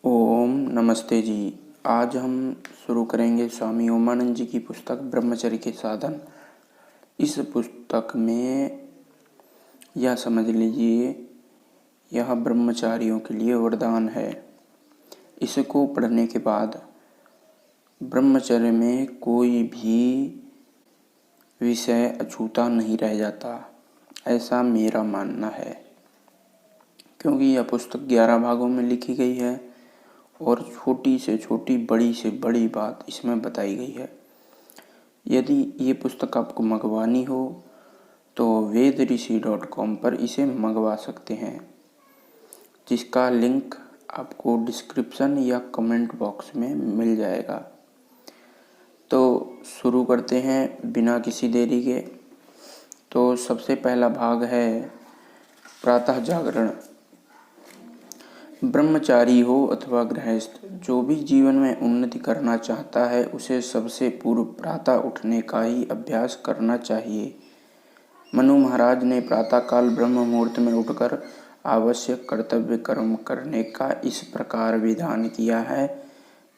ओम नमस्ते जी। आज हम शुरू करेंगे स्वामी ओमानंद जी की पुस्तक ब्रह्मचर्य के साधन। इस पुस्तक में यह समझ लीजिए, यह ब्रह्मचारियों के लिए वरदान है। इसको पढ़ने के बाद ब्रह्मचर्य में कोई भी विषय अछूता नहीं रह जाता, ऐसा मेरा मानना है। क्योंकि यह पुस्तक 11 भागों में लिखी गई है और छोटी से छोटी, बड़ी से बड़ी बात इसमें बताई गई है। यदि ये पुस्तक आपको मंगवानी हो तो vedrishi.com पर इसे मंगवा सकते हैं, जिसका लिंक आपको डिस्क्रिप्शन या कमेंट बॉक्स में मिल जाएगा। तो शुरू करते हैं बिना किसी देरी के। तो सबसे पहला भाग है प्रातः जागरण। ब्रह्मचारी हो अथवा गृहस्थ, जो भी जीवन में उन्नति करना चाहता है उसे सबसे पूर्व प्रातः उठने का ही अभ्यास करना चाहिए। मनु महाराज ने प्रातःकाल ब्रह्म मुहूर्त में उठकर आवश्यक कर्तव्य कर्म करने का इस प्रकार विधान किया है।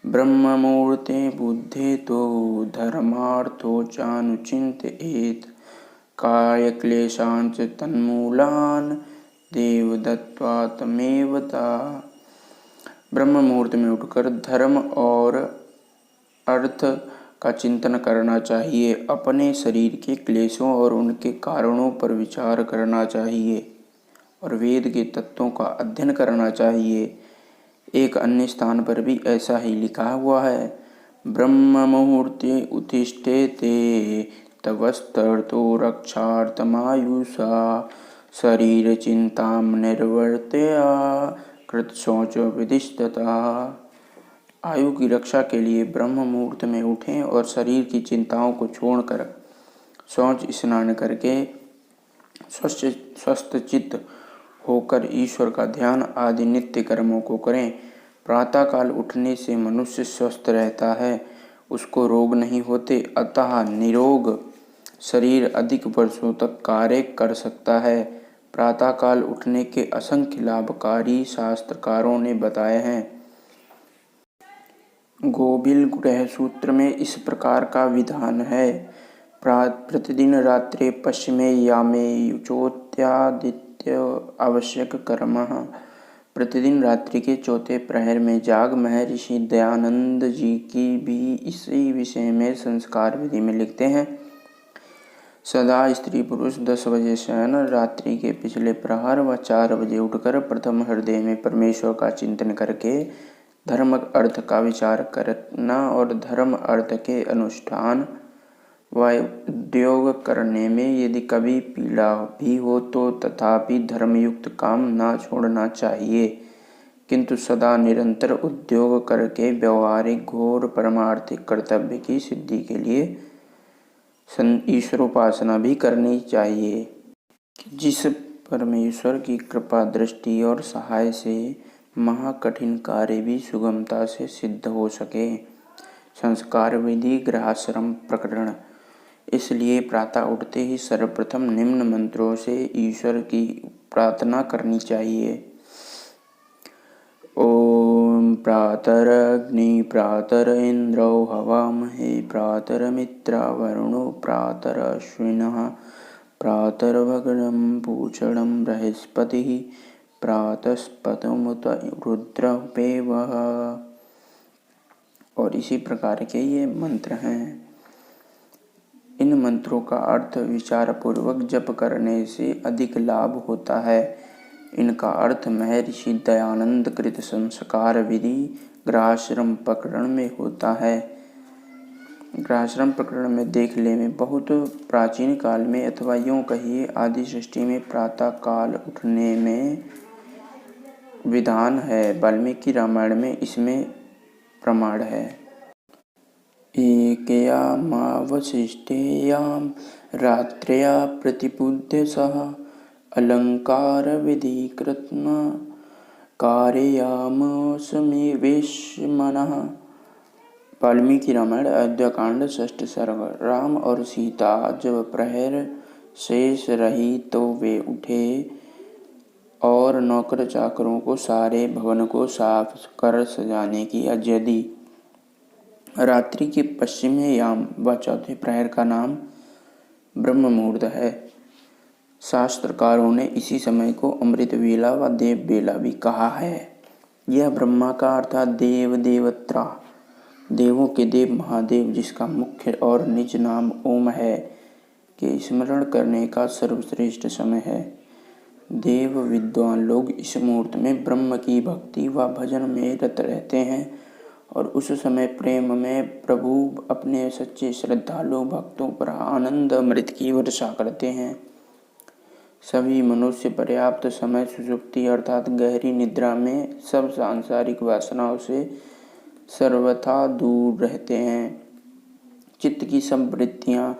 ब्रह्म मुहूर्ते बुद्धे तो धर्मार्थो चानुचिंतयेत् काय क्लेशांच तन्मूलान देव दत्त्वा तमेवता। ब्रह्म मुहूर्त में उठकर धर्म और अर्थ का चिंतन करना चाहिए। अपने शरीर के क्लेशों और उनके कारणों पर विचार करना चाहिए और वेद के तत्वों का अध्ययन करना चाहिए। एक अन्य स्थान पर भी ऐसा ही लिखा हुआ है, ब्रह्म मुहूर्ते उत्तिष्ठेते तवस्तर्तो रक्षार्थमायुषा शरीर चिंतां निर्वर्त्य कृतशौच विधिष्ठता। आयु की रक्षा के लिए ब्रह्म मुहूर्त में उठें और शरीर की चिंताओं को छोड़कर शौच स्नान करके स्वस्थ चित्त होकर ईश्वर का ध्यान आदि नित्य कर्मों को करें। प्रातःकाल उठने से मनुष्य स्वस्थ रहता है, उसको रोग नहीं होते, अतः निरोग शरीर अधिक वर्षों तक कार्य कर सकता है। प्रातःकाल उठने के असंख्य लाभकारी शास्त्रकारों ने बताए हैं। गोबिल ग्रह सूत्र में इस प्रकार का विधान है, प्रतिदिन रात्रे पश्चिमे यामे चोत्यादित्य आवश्यक कर्म। प्रतिदिन रात्रि के चौथे प्रहर में जाग। महर्षि दयानंद जी की भी इसी विषय में संस्कार विधि में लिखते हैं, सदा स्त्री पुरुष 10 बजे शयन, रात्रि के पिछले प्रहर व 4 बजे उठकर प्रथम हृदय में परमेश्वर का चिंतन करके धर्म अर्थ का विचार करना और धर्म अर्थ के अनुष्ठान व उद्योग करने में यदि कभी पीड़ा भी हो तो तथापि धर्मयुक्त काम न छोड़ना चाहिए, किंतु सदा निरंतर उद्योग करके व्यवहारिक घोर परमार्थिक कर्तव्य की सिद्धि के लिए ईश्वरोपासना भी करनी चाहिए, जिस परमेश्वर की कृपा दृष्टि और सहाय से महाकठिन कार्य भी सुगमता से सिद्ध हो सके। संस्कार विधि गृहाश्रम प्रकरण। इसलिए प्रातः उठते ही सर्वप्रथम निम्न मंत्रों से ईश्वर की प्रार्थना करनी चाहिए। ओम प्रातरग्नि प्रातर इंद्रो हवामहे प्रातरमित्रा वरुणो प्रातरश्विनः प्रातर्भगणं पूषणं बृहस्पतिः प्रातस्पतमुत रुद्रपेवः। और इसी प्रकार के ये मंत्र हैं। इन मंत्रों का अर्थ विचार पूर्वक जप करने से अधिक लाभ होता है। इनका अर्थ महर्षि दयानंद कृत संस्कार विधि गृहाश्रम प्रकरण में होता है। गृहाश्रम प्रकरण में देख ले में बहुत प्राचीन काल में अथवा यूं कहिए आदि सृष्टि में प्रातः काल उठने में विधान है। वाल्मीकि रामायण में इसमें प्रमाण है। एकयामावशिष्टेयां रात्र्या प्रतिबुध्य सह अलंकार विधि कृत्न कारयामासमेवेश्मनः। वाल्मीकि रामायण अयोध्याकांड 6 सर्ग। राम और सीता जब प्रहर शेष रही तो वे उठे और नौकर चाकरों को सारे भवन को साफ कर सजाने की आज्ञा दी। रात्रि के पश्चिमी याम व चौथे प्रहर का नाम ब्रह्म मुहूर्त है। शास्त्रकारों ने इसी समय को अमृत वेला व देव वेला भी कहा है। यह ब्रह्मा का अर्थात देव देवत्रा, देवों के देव महादेव, जिसका मुख्य और निज नाम ओम है, के स्मरण करने का सर्वश्रेष्ठ समय है। देव विद्वान लोग इस मुहूर्त में ब्रह्म की भक्ति व भजन में रत रहते हैं और उस समय प्रेम में प्रभु अपने सच्चे श्रद्धालु भक्तों पर आनंद अमृत की वर्षा करते हैं। सभी मनुष्य पर्याप्त समय सुषुप्ति अर्थात गहरी निद्रा में सब सांसारिक वासनाओं से सर्वथा दूर रहते हैं। चित्त की सब वृत्तियां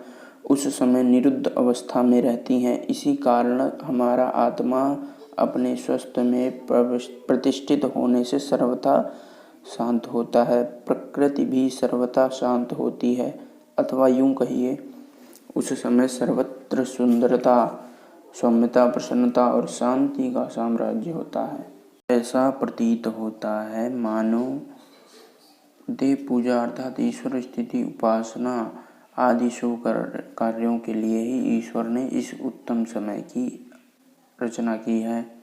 उस समय निरुद्ध अवस्था में रहती हैं। इसी कारण हमारा आत्मा अपने स्वस्थ में प्रतिष्ठित होने से सर्वथा शांत होता है। प्रकृति भी सर्वथा शांत होती है, अथवा यूं कहिए उस समय सर्वत्र सुंदरता, सौम्यता, प्रसन्नता और शांति का साम्राज्य होता है। ऐसा प्रतीत होता है मानो देव पूजा अर्थात ईश्वर स्थिति, उपासना आदि शुभ कार्यों के लिए ही ईश्वर ने इस उत्तम समय की रचना की है।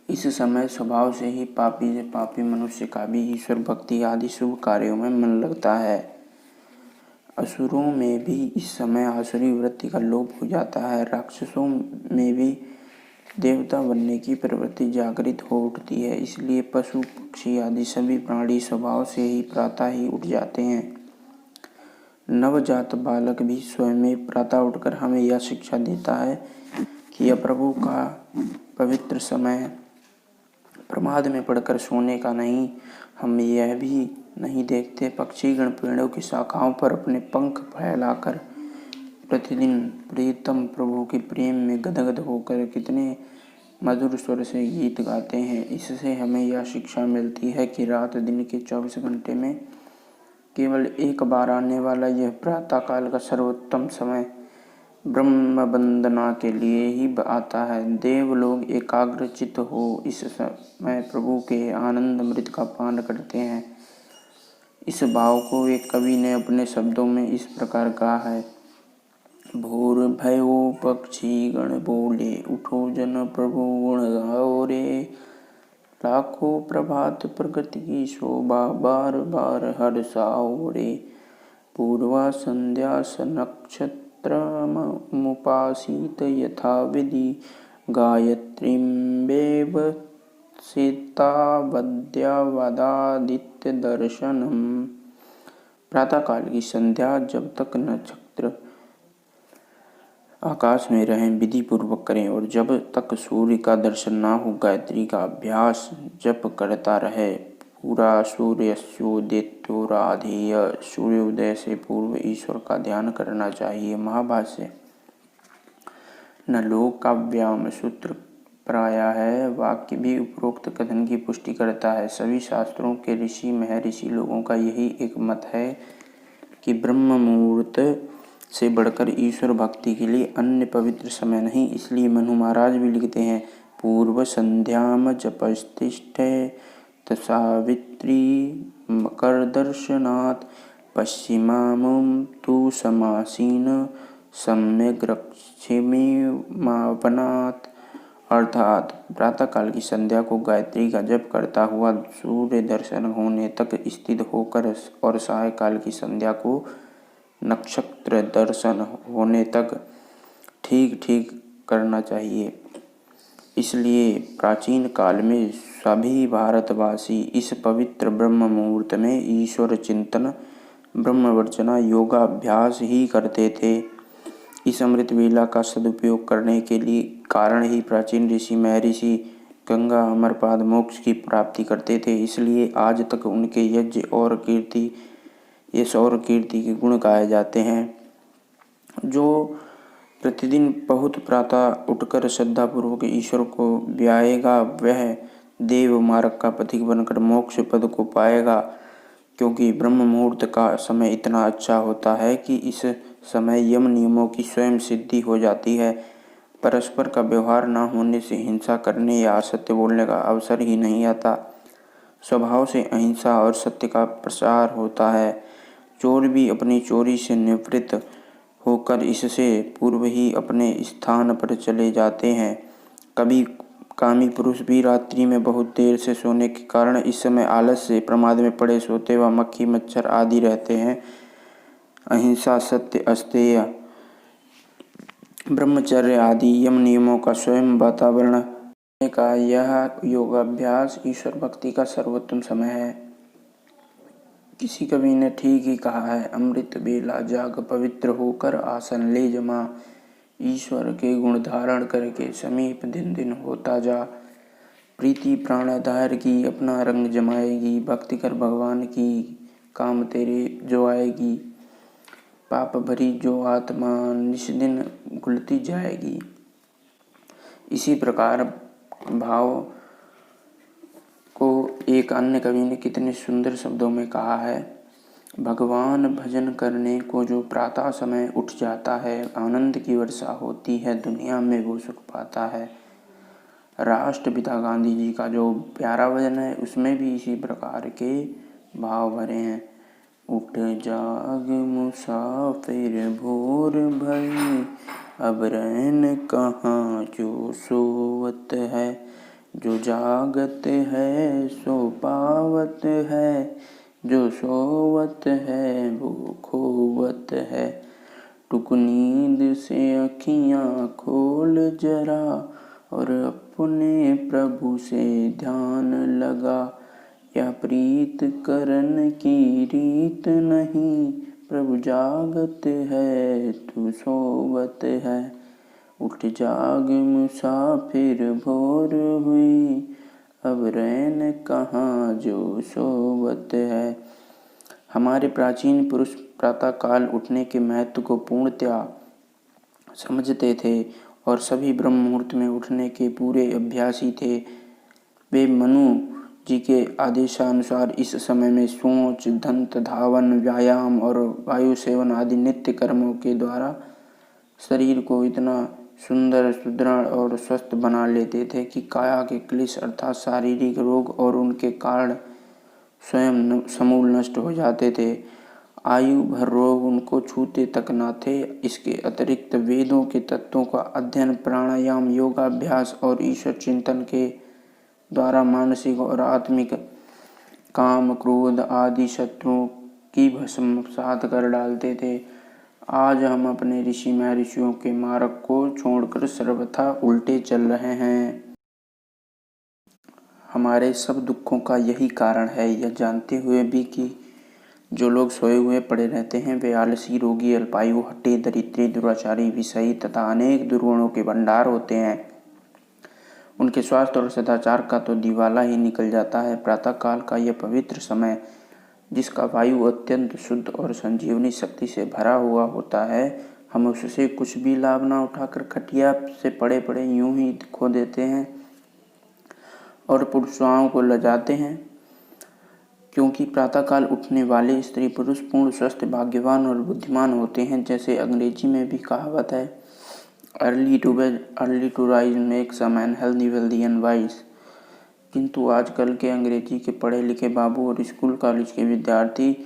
इस समय स्वभाव से ही पापी से पापी मनुष्य का भी ईश्वर भक्ति आदि शुभ कार्यों में मन लगता है। असुरों में भी इस समय आसुरी वृत्ति का लोप हो जाता है। राक्षसों में भी देवता बनने की प्रवृत्ति जागृत हो उठती है। इसलिए पशु पक्षी आदि सभी प्राणी स्वभाव से ही प्रातः ही उठ जाते हैं। नवजात बालक भी स्वयं में प्रातः उठकर हमें यह शिक्षा देता है कि यह प्रभु का पवित्र समय प्रमाद में पड़कर सोने का नहीं। हम यह भी नहीं देखते पक्षीगण पेड़ों की शाखाओं पर अपने पंख फैलाकर प्रतिदिन प्रीतम प्रभु के प्रेम में गदगद होकर कितने मधुर स्वर से गीत गाते हैं। इससे हमें यह शिक्षा मिलती है कि रात दिन के 24 घंटे में केवल एक बार आने वाला यह प्रातः काल का सर्वोत्तम समय ब्रह्म वंदना के लिए ही आता है। देव लोग एकाग्रचित हो इस समय प्रभु के आनंद अमृत का पान करते हैं। इस भाव को एक कवि ने अपने शब्दों में इस प्रकार कहा है। भोर भयो पक्षी गण बोले, उठो जन प्रभु गुण गाओ रे। लाखों प्रभात प्रकृति की शोभा, बार बार हर्षाओ रे। पूर्वा संध्या सनक्षत्रमुपासीत यथा विधि, गायत्रीम्बेव सीता वद्यावदादित्य दर्शनम। प्रातःकाल की संध्या जब तक नक्षत्र आकाश में रहें विधि पूर्वक करें और जब तक सूर्य का दर्शन ना हो गायत्री का अभ्यास जप करता रहे। पूरा सूर्योदयोराधेय, सूर्योदय से पूर्व ईश्वर का ध्यान करना चाहिए। महाभाष्य न लोक का व्याम सूत्र प्रायः है, वाक्य भी उपरोक्त कथन की पुष्टि करता है। सभी शास्त्रों के ऋषि महर्षि लोगों का यही एक मत है कि ब्रह्म मुहूर्त से बढ़कर ईश्वर भक्ति के लिए अन्य पवित्र समय नहीं। इसलिए मनु महाराज भी लिखते हैं, पूर्व संध्याम जपस्तिष्ठे तसावित्री मकर दर्शनात्, पश्चिमामुं तु समासीन सम्यग्रक्षिमीमापनात्। अर्थात प्रातःकाल की संध्या को गायत्री का जप करता हुआ सूर्य दर्शन होने तक स्थित होकर और सायकाल की संध्या को नक्षत्र दर्शन होने तक ठीक ठीक करना चाहिए। इसलिए प्राचीन काल में सभी भारतवासी इस पवित्र ब्रह्म मुहूर्त में ईश्वर चिंतन, ब्रह्मवर्चना, योगाभ्यास ही करते थे। इस अमृत वेला का सदुपयोग करने के लिए कारण ही प्राचीन ऋषि महर्षि गंगा अमरपाद मोक्ष की प्राप्ति करते थे। इसलिए आज तक उनके यज्ञ और कीर्ति के गुण गाए जाते हैं। जो प्रतिदिन बहुत प्रातः उठकर श्रद्धापूर्वक ईश्वर को व्याएगा वह देव मार्ग का पथिक बनकर मोक्ष पद को पाएगा, क्योंकि ब्रह्म मुहूर्त का समय इतना अच्छा होता है कि इस समय यम नियमों की स्वयं सिद्धि हो जाती है। परस्पर का व्यवहार न होने से हिंसा करने या असत्य बोलने का अवसर ही नहीं आता। स्वभाव से अहिंसा और सत्य का प्रसार होता है। चोर भी अपनी चोरी से निवृत्त होकर इससे पूर्व ही अपने स्थान पर चले जाते हैं। कभी कामी पुरुष भी रात्रि में बहुत देर से सोने के कारण इस समय आलस से प्रमाद में पड़े सोते व मक्खी मच्छर आदि रहते हैं। अहिंसा, सत्य, अस्तेय, ब्रह्मचर्य आदि यम नियमों का स्वयं वातावरण का यह योगाभ्यास ईश्वर भक्ति का सर्वोत्तम समय है। किसी कवि ने ठीक ही कहा है, अमृत बेला जाग पवित्र होकर आसन ले जमा, ईश्वर के गुण धारण करके समीप दिन दिन होता जा। प्रीति प्राणाधार की अपना रंग जमाएगी, भक्ति कर भगवान की काम तेरे जो आएगी। पाप भरी जो आत्मा निष्दिन घुलती जाएगी। इसी प्रकार भाव को एक अन्य कवि ने कितने सुंदर शब्दों में कहा है, भगवान भजन करने को जो प्रातः समय उठ जाता है, आनंद की वर्षा होती है, दुनिया में वो सुख पाता है। राष्ट्रपिता गांधी जी का जो प्यारा भजन है उसमें भी इसी प्रकार के भाव भरे हैं। उठ जाग मुसाफिर भोर भई, अब रैन कहाँ जो सोवत है, जो जागत है सो पावत है, जो सोवत है वो खोवत है। टुक नींद से अखियाँ खोल जरा, और अपने प्रभु से ध्यान लगा। यह प्रीत करन की रीत नहीं, प्रभु जागत है तू सोवत है। उठ जाग मुसाफिर भोर हुई, अब रैन कहाँ जो सोवत है। हमारे प्राचीन पुरुष प्रातःकाल उठने के महत्व को पूर्णतया समझते थे और सभी ब्रह्म मुहूर्त में उठने के पूरे अभ्यासी थे। वे मनु जी के आदेशानुसार इस समय में सोच, दंत धावन, व्यायाम और वायु सेवन आदि नित्य कर्मों के द्वारा शरीर को इतना सुंदर, सुदृढ़ और स्वस्थ बना लेते थे कि काया के क्लेश अर्थात शारीरिक रोग और उनके कारण स्वयं समूल नष्ट हो जाते थे। आयु भर रोग उनको छूते तक न थे। इसके अतिरिक्त वेदों के तत्वों का अध्ययन, प्राणायाम, योगाभ्यास और ईश्वर चिंतन के द्वारा मानसिक और आत्मिक काम, क्रोध आदि शत्रुओं की भस्मसात कर डालते थे। आज हम अपने ऋषि महर्षियों के मार्ग को छोड़कर सर्वथा उल्टे चल रहे हैं। हमारे सब दुखों का यही कारण है, यह जानते हुए भी कि जो लोग सोए हुए पड़े रहते हैं वे आलसी, रोगी, अल्पायु, हट्टे, दरिद्री, दुराचारी, विषयी तथा अनेक दुर्गुणों के भंडार होते हैं। उनके स्वास्थ्य और सदाचार का तो दिवाला ही निकल जाता है। प्रातःकाल का यह पवित्र समय, जिसका वायु अत्यंत शुद्ध और संजीवनी शक्ति से भरा हुआ होता है, हम उससे कुछ भी लाभ न उठाकर खटिया से पड़े पड़े यूं ही खो देते हैं और पुरुषाओं को लजाते हैं। क्योंकि प्रातःकाल उठने वाले स्त्री पुरुष पूर्ण स्वस्थ, भाग्यवान और बुद्धिमान होते हैं। जैसे अंग्रेजी में भी कहावत है, early to bed early to rise makes a man healthy, wealthy and wise. किंतु आजकल के अंग्रेजी के पढ़े लिखे बाबू और स्कूल कॉलेज के विद्यार्थी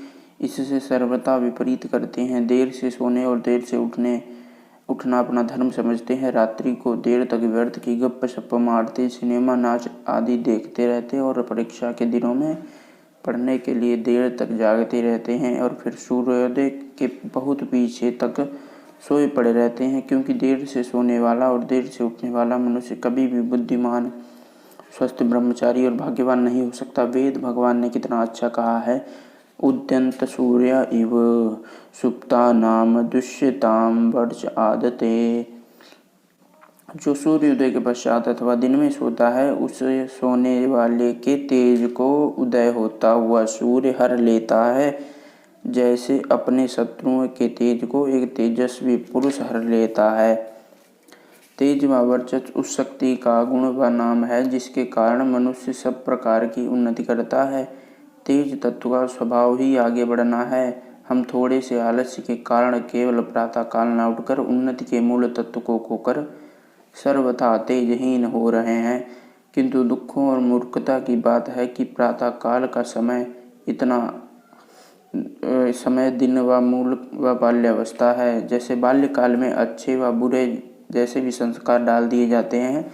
इससे सर्वथा विपरीत करते हैं। देर से सोने और देर से उठना अपना धर्म समझते हैं। रात्रि को देर तक व्यर्थ की गप्प मारते, सिनेमा, नाच आदि देखते रहते और परीक्षा के दिनों में पढ़ने के लिए देर तक जागते रहते हैं और फिर सूर्योदय के बहुत पीछे तक सोए पड़े रहते हैं। क्योंकि देर से सोने वाला और देर से उठने वाला मनुष्य कभी भी बुद्धिमान, स्वस्थ, ब्रह्मचारी और भाग्यवान नहीं हो सकता। वेद भगवान ने कितना अच्छा कहा है, उद्यंत सूर्य इव सुप्ता नाम दुष्यताम वर्ष आदते। जो सूर्योदय के पश्चात अथवा दिन में सोता है, उसे सोने वाले के तेज को उदय होता हुआ सूर्य हर लेता है, जैसे अपने शत्रुओं के तेज को एक तेजस्वी पुरुष हर लेता है। तेज व वर्चस्व उस शक्ति का गुण व नाम है जिसके कारण मनुष्य सब प्रकार की उन्नति करता है। तेज तत्व का स्वभाव ही आगे बढ़ना है। हम थोड़े से आलस्य के कारण केवल प्रातः काल न उठकर उन्नति के मूल तत्व को खोकर सर्वथा तेजहीन हो रहे हैं। किंतु दुखों और मूर्खता की बात है कि प्रातःकाल का समय इतना समय दिन व मूल व बाल्यावस्था है। जैसे बाल्यकाल में अच्छे व बुरे जैसे भी संस्कार डाल दिए जाते हैं,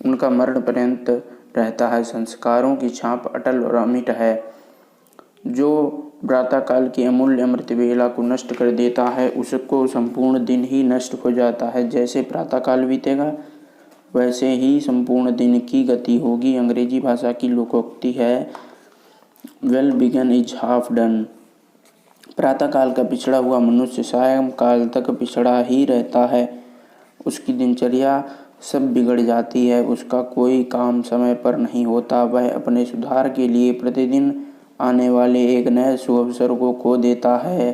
उनका मरण पर्यंत रहता है। संस्कारों की छाप अटल और अमिट है। जो प्रातःकाल की अमूल्य अमृत वेला को नष्ट कर देता है, उसको संपूर्ण दिन ही नष्ट हो जाता है। जैसे प्रातःकाल बीतेगा, वैसे ही संपूर्ण दिन की गति होगी। अंग्रेजी भाषा की लोकोक्ति है, well begun is half done. प्रातःकाल का पिछड़ा हुआ मनुष्य सायंकाल तक पिछड़ा ही रहता है। उसकी दिनचर्या सब बिगड़ जाती है। उसका कोई काम समय पर नहीं होता। वह अपने सुधार के लिए प्रतिदिन आने वाले एक नए सुअवसर को खो देता है।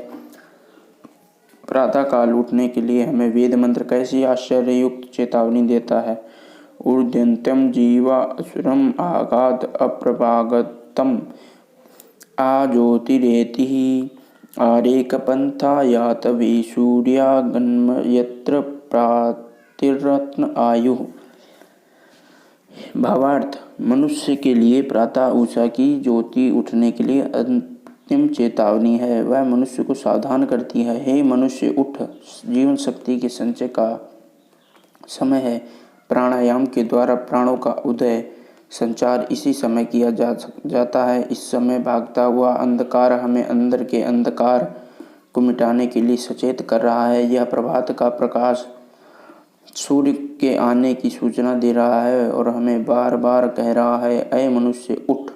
प्रातःकाल उठने के लिए हमें वेद मंत्र कैसी आश्चर्ययुक्त चेतावनी देता है। ऊर्ध्वन्त्यम जीवा असुरम आगात अप्रभागतम आज्योतिरेति आरेक पंथा यातवे सूर्यागन्म यत्र प्रातिरत्न आयु। भावार्थ, मनुष्य के लिए प्रातः ऊषा की ज्योति उठने के लिए अंतिम चेतावनी है। वह मनुष्य को सावधान करती है, हे मनुष्य उठ, जीवन शक्ति के संचय का समय है। प्राणायाम के द्वारा प्राणों का उदय संचार इसी समय किया जाता है। इस समय भागता हुआ अंधकार हमें अंदर के अंधकार को मिटाने के लिए सचेत कर रहा है। यह प्रभात का प्रकाश सूर्य के आने की सूचना दे रहा है और हमें बार बार कह रहा है, ऐ मनुष्य उठ,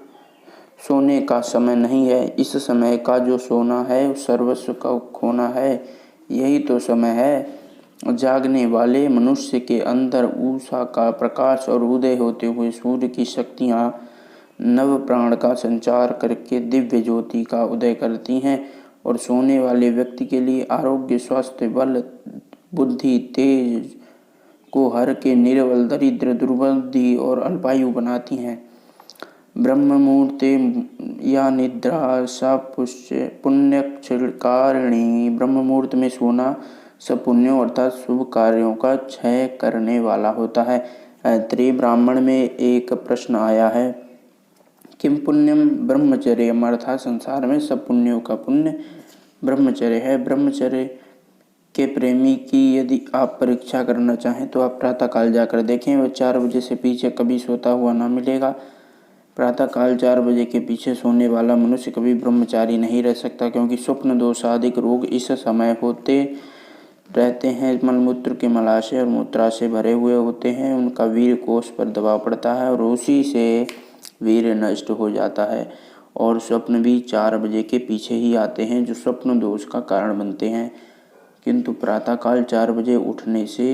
सोने का समय नहीं है। इस समय का जो सोना है सर्वस्व का खोना है। यही तो समय है। जागने वाले मनुष्य के अंदर उषा का प्रकाश और उदय होते हुए सूर्य की शक्तियाँ नव प्राण का संचार करके दिव्य ज्योति का उदय करती हैं और सोने वाले व्यक्ति के लिए आरोग्य, स्वास्थ्य, बल, बुद्धि, तेज को हर के निर्बल, दरिद्र, दुर्बुद्धि और अल्पायु बनाती हैं। ब्रह्म मुहूर्ते या निद्रा सा पुण्यक्षकारिणी। ब्रह्म मुहूर्त में सोना सब पुण्यों अर्थात शुभ कार्यों का क्षय करने वाला होता है। ऐत्रेय ब्राह्मण में एक प्रश्न आया है, किम पुण्यम ब्रह्मचर्यम, अर्थात संसार में सब पुण्यों का पुण्य ब्रह्मचर्य है। ब्रह्मचर्य के प्रेमी की यदि आप परीक्षा करना चाहें तो आप प्रातःकाल जाकर देखें। वह 4 बजे से पीछे कभी सोता हुआ ना मिलेगा। प्रातःकाल 4 बजे के पीछे सोने वाला मनुष्य कभी ब्रह्मचारी नहीं रह सकता, क्योंकि स्वप्न दोष आदि रोग इस समय होते रहते हैं। मलमूत्र के मलाशय और मूत्राशय भरे हुए होते हैं। उनका वीर कोष पर दबाव पड़ता है और उसी से वीर नष्ट हो जाता है। और स्वप्न भी 4 बजे के पीछे ही आते हैं, जो स्वप्न दोष का कारण बनते हैं। किंतु प्रातःकाल 4 बजे उठने से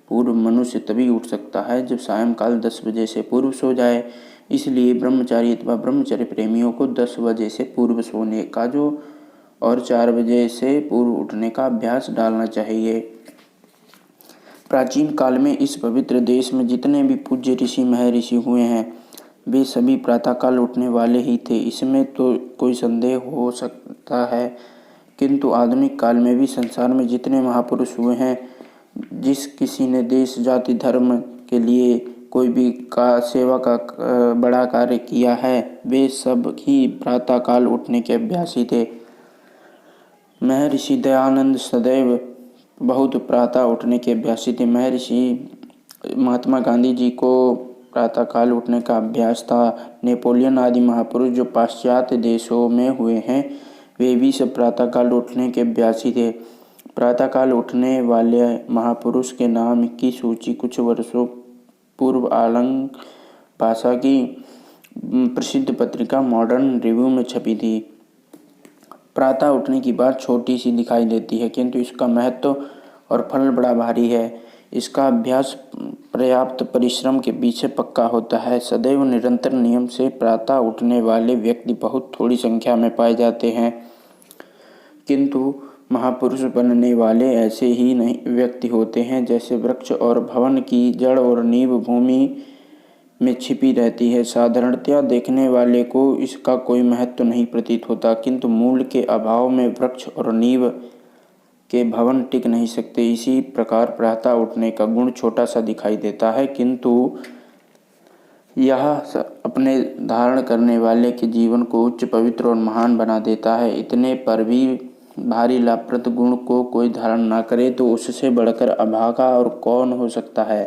पूर्व मनुष्य तभी उठ सकता है जब सायंकाल 10 बजे से पूर्व सो जाए। इसलिए ब्रह्मचारी अथवा ब्रह्मचर्य प्रेमियों को 10 बजे से पूर्व सोने का जो और 4 बजे से पूर्व उठने का अभ्यास डालना चाहिए। प्राचीन काल में इस पवित्र देश में जितने भी पूज्य ऋषि महर्षि हुए हैं, वे सभी प्रातःकाल उठने वाले ही थे। इसमें तो कोई संदेह हो सकता है। किंतु आधुनिक काल में भी संसार में जितने महापुरुष हुए हैं, जिस किसी ने देश, जाति, धर्म के लिए कोई भी सेवा का बड़ा कार्य किया है, वे सब ही प्रातःकाल उठने के अभ्यासी थे। महर्षि दयानंद सदैव बहुत प्रातः उठने के अभ्यासी थे। महर्षि महात्मा गांधी जी को प्रातःकाल उठने का अभ्यास था। नेपोलियन आदि महापुरुष जो पाश्चात्य देशों में हुए हैं, वे भी सब प्रातःकाल उठने के अभ्यासी थे। प्रातःकाल उठने वाले महापुरुष के नाम की सूची कुछ वर्षों पूर्व आंग्ल भाषा की प्रसिद्ध पत्रिका मॉडर्न रिव्यू में छपी थी। प्रातः उठने की बात छोटी सी दिखाई देती है, किंतु इसका महत्व और फल बड़ा भारी है। इसका अभ्यास पर्याप्त परिश्रम के पीछे पक्का होता है। सदैव निरंतर नियम से प्रातः उठने वाले व्यक्ति बहुत थोड़ी संख्या में पाए जाते हैं, किंतु महापुरुष बनने वाले ऐसे ही नहीं व्यक्ति होते हैं जैसे वृक्ष और भवन की जड़ और नींव भूमि में छिपी रहती है। साधारणतया देखने वाले को इसका कोई महत्व नहीं प्रतीत होता, किंतु मूल के अभाव में वृक्ष और नींव के भवन टिक नहीं सकते। इसी प्रकार प्रातः उठने का गुण छोटा सा दिखाई देता है, किंतु यह अपने धारण करने वाले के जीवन को उच्च, पवित्र और महान बना देता है। इतने पर भी भारी लाभप्रद गुण को कोई धारण न करे तो उससे बढ़कर अभागा और कौन हो सकता है।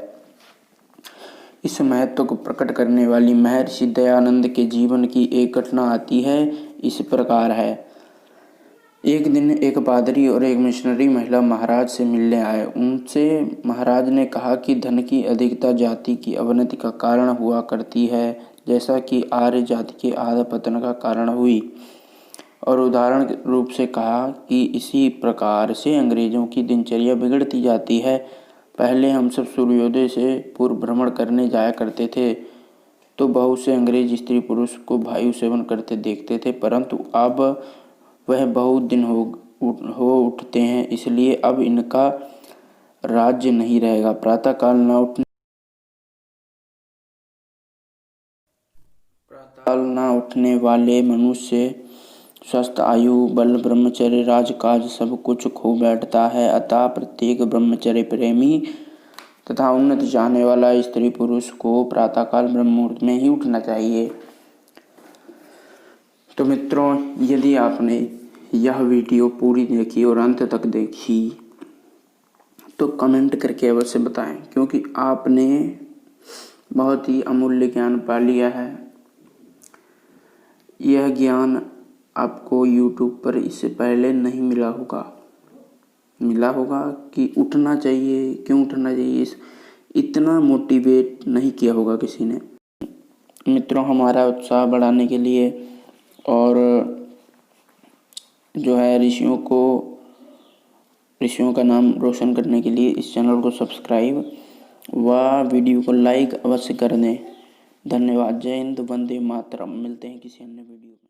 इस महत्व को प्रकट करने वाली महर्षि दयानंद के जीवन की एक घटना आती है, इस प्रकार है। एक दिन एक पादरी और एक मिशनरी महिला महाराज से मिलने आए। उनसे महाराज ने कहा कि धन की अधिकता जाति की अवनति का कारण हुआ करती है, जैसा कि आर्य जाति के अधःपतन का कारण हुई। और उदाहरण रूप से कहा कि इसी प्रकार से अंग्रेजों की दिनचर्या बिगड़ती जाती है। पहले हम सब सूर्योदय से पूर्व भ्रमण करने जाया करते थे तो बहुत से अंग्रेज स्त्री पुरुष को वायु सेवन करते देखते थे, परंतु अब वह बहुत दिन हो उठते हैं, इसलिए अब इनका राज्य नहीं रहेगा। प्रातःकाल न उठने वाले मनुष्य स्वस्थ, आयु, बल, ब्रह्मचर्य, राजकाज सब कुछ खो बैठता है। अतः प्रत्येक ब्रह्मचर्य प्रेमी तथा उन्नति चाहने वाला स्त्री पुरुष को प्रातःकाल ब्रह्म मुहूर्त में ही उठना चाहिए। तो मित्रों, यदि आपने यह वीडियो पूरी देखी और अंत तक देखी तो कमेंट करके अवश्य बताएं, क्योंकि आपने बहुत ही अमूल्य ज्ञान पा लिया है। यह ज्ञान आपको YouTube पर इससे पहले नहीं मिला होगा कि उठना चाहिए, क्यों उठना चाहिए, इतना मोटिवेट नहीं किया होगा किसी ने। मित्रों, हमारा उत्साह बढ़ाने के लिए और जो है ऋषियों का नाम रोशन करने के लिए इस चैनल को सब्सक्राइब व वीडियो को लाइक अवश्य कर दें। धन्यवाद। जय हिंद, वंदे मातरम। मिलते हैं किसी अन्य वीडियो में।